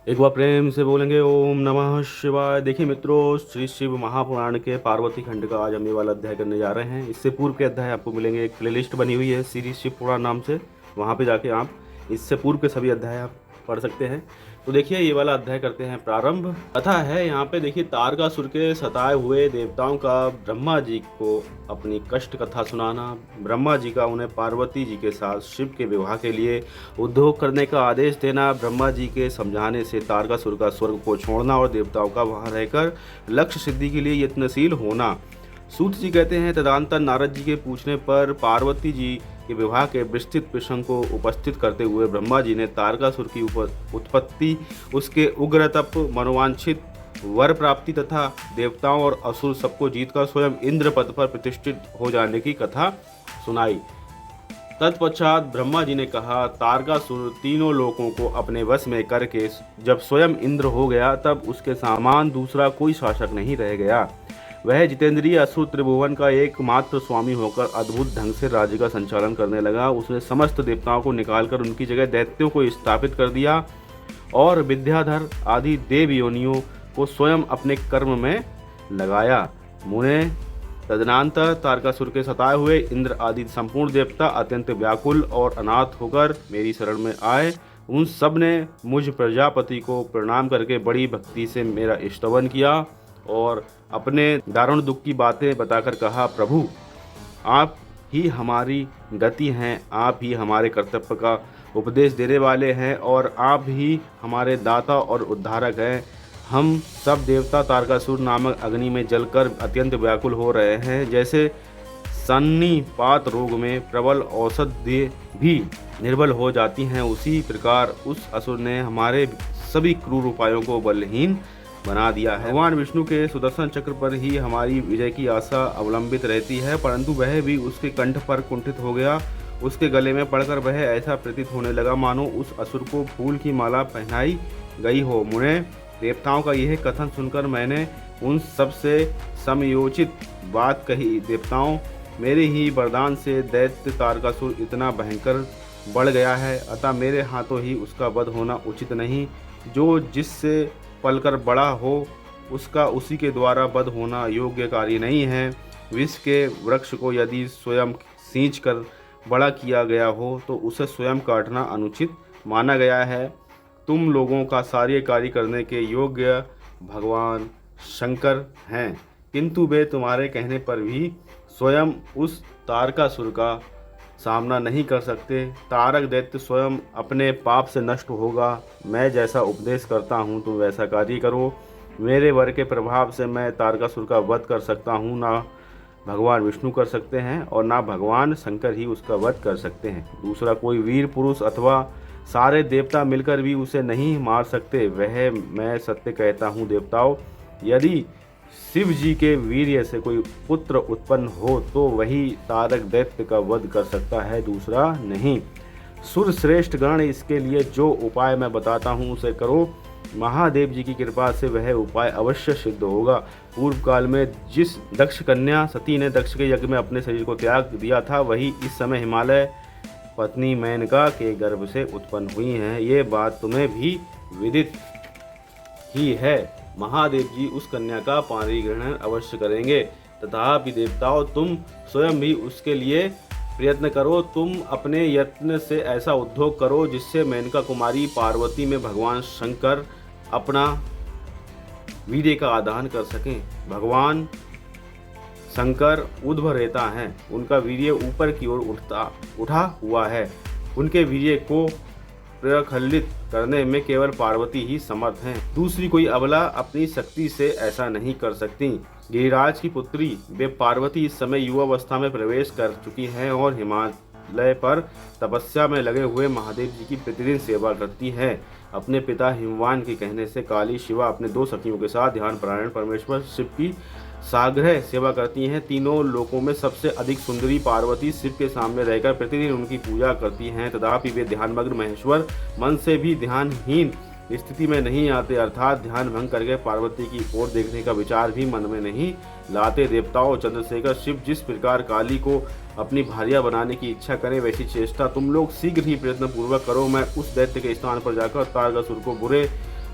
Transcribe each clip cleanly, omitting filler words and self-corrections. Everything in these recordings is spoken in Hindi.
एक बार प्रेम से बोलेंगे ओम नमः शिवाय। देखिए मित्रों, श्री शिव महापुराण के पार्वती खंड का आज हम ये वाला अध्याय करने जा रहे हैं। इससे पूर्व के अध्याय आपको मिलेंगे, एक प्लेलिस्ट बनी हुई है श्री शिव पुराण नाम से, वहाँ पे जाके आप इससे पूर्व के सभी अध्याय आप पढ़ सकते हैं। तो देखिए ये वाला अध्याय करते हैं प्रारंभ। कथा है यहाँ पे, देखिए तारकासुर के सताए हुए देवताओं का ब्रह्मा जी को अपनी कष्ट कथा सुनाना, ब्रह्मा जी का उन्हें पार्वती जी के साथ शिव के विवाह के लिए उद्योग करने का आदेश देना, ब्रह्मा जी के समझाने से तारकासुर का स्वर्ग को छोड़ना और देवताओं का वहां रहकर लक्ष्य सिद्धि के लिए यत्नशील होना। सूत जी कहते हैं, तदनंतर नारद जी के पूछने पर पार्वती जी के विवाह के विस्तृत प्रसंग को उपस्थित करते हुए ब्रह्मा जी ने तारकासुर की उत्पत्ति, उसके उग्र तप, मनोवांछित वर प्राप्ति तथा देवताओं और असुर सबको जीतकर स्वयं इंद्र पद पर प्रतिष्ठित हो जाने की कथा सुनाई। तत्पश्चात ब्रह्मा जी ने कहा, तारकासुर तीनों लोकों को अपने वश में करके जब स्वयं इंद्र हो गया तब उसके समान दूसरा कोई शासक नहीं रह गया। वह जितेंद्रिय असुर त्रिभुवन का एकमात्र स्वामी होकर अद्भुत ढंग से राज्य का संचालन करने लगा। उसने समस्त देवताओं को निकालकर उनकी जगह दैत्यों को स्थापित कर दिया और विद्याधर आदि देव योनियों को स्वयं अपने कर्म में लगाया। मुने तदनंतर तारकासुर के सताए हुए इंद्र आदि संपूर्ण देवता अत्यंत व्याकुल और अनाथ होकर मेरी शरण में आए। उन सब ने मुझ प्रजापति को प्रणाम करके बड़ी भक्ति से मेरा स्तवन किया और अपने दारुण दुख की बातें बताकर कहा, प्रभु आप ही हमारी गति हैं, आप ही हमारे कर्तव्य का उपदेश देने वाले हैं और आप ही हमारे दाता और उद्धारक हैं। हम सब देवता तारकासुर नामक अग्नि में जलकर अत्यंत व्याकुल हो रहे हैं। जैसे सन्निपात रोग में प्रबल औषधि भी निर्बल हो जाती हैं, उसी प्रकार उस असुर ने हमारे सभी क्रूर उपायों को बलहीन बना दिया है। भगवान विष्णु के सुदर्शन चक्र पर ही हमारी विजय की आशा अवलंबित रहती है, परंतु वह भी उसके कंठ पर कुंठित हो गया। उसके गले में पड़कर वह ऐसा प्रतीत होने लगा मानो उस असुर को फूल की माला पहनाई गई हो। मुने देवताओं का यह कथन सुनकर मैंने उन सब से समयोचित बात कही। देवताओं, मेरे ही वरदान से दैत्य तारकासुर इतना भयंकर बढ़ गया है, अतः मेरे हाथों ही उसका वध होना उचित नहीं। जो जिससे पलकर बड़ा हो उसका उसी के द्वारा वध होना योग्य कार्य नहीं है। विष के वृक्ष को यदि स्वयं सींच कर बड़ा किया गया हो तो उसे स्वयं काटना अनुचित माना गया है। तुम लोगों का सारे कार्य करने के योग्य भगवान शंकर हैं, किंतु वे तुम्हारे कहने पर भी स्वयं उस तारकासुर का सामना नहीं कर सकते। तारक दैत्य स्वयं अपने पाप से नष्ट होगा। मैं जैसा उपदेश करता हूँ तुम वैसा कार्य करो। मेरे वर के प्रभाव से मैं तारकासुर का वध कर सकता हूँ, ना भगवान विष्णु कर सकते हैं और ना भगवान शंकर ही उसका वध कर सकते हैं। दूसरा कोई वीर पुरुष अथवा सारे देवता मिलकर भी उसे नहीं मार सकते। वह मैं सत्य कहता हूँ देवताओं, यदि शिव जी के वीर्य से कोई पुत्र उत्पन्न हो तो वही तारक दैत्य का वध कर सकता है, दूसरा नहीं। सुर श्रेष्ठ गण, इसके लिए जो उपाय मैं बताता हूँ उसे करो। महादेव जी की कृपा से वह उपाय अवश्य सिद्ध होगा। पूर्व काल में जिस दक्ष कन्या सती ने दक्ष के यज्ञ में अपने शरीर को त्याग दिया था, वही इस समय हिमालय पत्नी मेनका के गर्भ से उत्पन्न हुई हैं। ये बात तुम्हें भी विदित ही है। महादेव जी उस कन्या का पाणिग्रहण अवश्य करेंगे। तथापि देवताओं, तुम स्वयं भी उसके लिए प्रयत्न करो। तुम अपने यत्न से ऐसा उद्योग करो जिससे मेनका कुमारी पार्वती में भगवान शंकर अपना वीर्य का आदान कर सकें। भगवान शंकर ऊर्ध्वरेता हैं, उनका वीर्य ऊपर की ओर उठा हुआ है। उनके वीर्य को प्रखलित करने में केवल पार्वती ही समर्थ हैं। दूसरी कोई अबला अपनी शक्ति से ऐसा नहीं कर सकती। गिरिराज की पुत्री वे पार्वती इस समय युवावस्था में प्रवेश कर चुकी हैं और हिमालय पर तपस्या में लगे हुए महादेव जी की प्रतिदिन सेवा करती हैं। अपने पिता हिमवान के कहने से काली शिवा अपने दो सखियों के साथ ध्यान परायण परमेश्वर शिव की साग्रह सेवा करती हैं। तीनों लोकों में सबसे अधिक सुंदरी पार्वती शिव के सामने रहकर प्रतिदिन उनकी पूजा करती हैं। तथापि वे ध्यानमग्न महेश्वर मन से भी ध्यानहीन स्थिति में नहीं आते, अर्थात ध्यान भंग करके पार्वती की ओर देखने का विचार भी मन में नहीं लाते। देवताओं, चंद्रशेखर शिव जिस प्रकार काली को अपनी भार्या बनाने की इच्छा करें, वैसी चेष्टा तुम लोग शीघ्र ही प्रयत्न पूर्वक करो। मैं उस दैत्य के स्थान पर जाकर तारकासुर को बुरे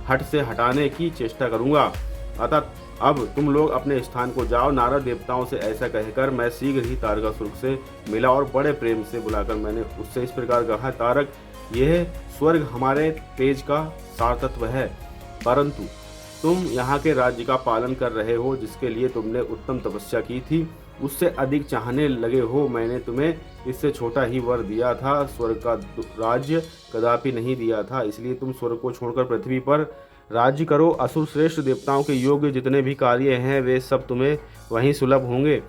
हट से हटाने की चेष्टा करूंगा। अतः अब तुम लोग अपने स्थान को जाओ। नारद देवताओं से ऐसा कहकर मैं शीघ्र ही तारकासुर से मिला और बड़े प्रेम से बुलाकर मैंने उससे इस प्रकार कहा, तारक, यह स्वर्ग हमारे तेज का सार तत्व है, परंतु तुम यहाँ के राज्य का पालन कर रहे हो जिसके लिए तुमने उत्तम तपस्या की थी, उससे अधिक चाहने लगे हो। मैंने तुम्हें इससे छोटा ही वर दिया था, स्वर्ग का राज्य कदापि नहीं दिया था, इसलिए तुम स्वर्ग को छोड़कर पृथ्वी पर राज्य करो। असुर श्रेष्ठ देवताओं के योग्य जितने भी कार्य हैं वे सब तुम्हें वहीं सुलभ होंगे,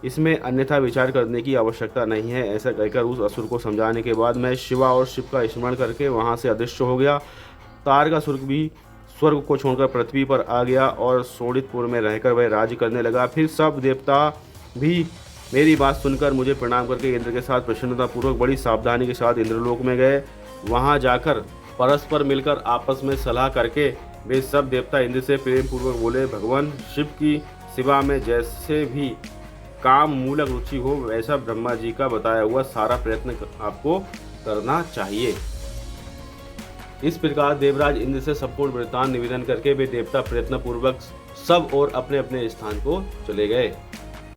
इसमें अन्यथा विचार करने की आवश्यकता नहीं है। ऐसा कहकर उस असुर को समझाने के बाद मैं शिवा और शिव का स्मरण करके वहाँ से अदृश्य हो गया। तारकासुर भी स्वर्ग को छोड़कर पृथ्वी पर आ गया और शोणितपुर में रहकर वह राज्य करने लगा। फिर सब देवता भी मेरी बात सुनकर मुझे प्रणाम करके इंद्र के साथ प्रसन्नतापूर्वक बड़ी सावधानी के साथ इंद्रलोक में गए। वहाँ जाकर परस्पर मिलकर आपस में सलाह करके वे सब देवता इंद्र से प्रेम पूर्वक बोले, भगवान शिव की सेवा में जैसे भी काम मूलक रुचि हो वैसा ब्रह्मा जी का बताया हुआ सारा प्रयत्न आपको करना चाहिए। इस प्रकार देवराज इंद्र से संपूर्ण वृत्तांत निवेदन करके वे देवता प्रयत्न पूर्वक सब और अपने अपने स्थान को चले गए।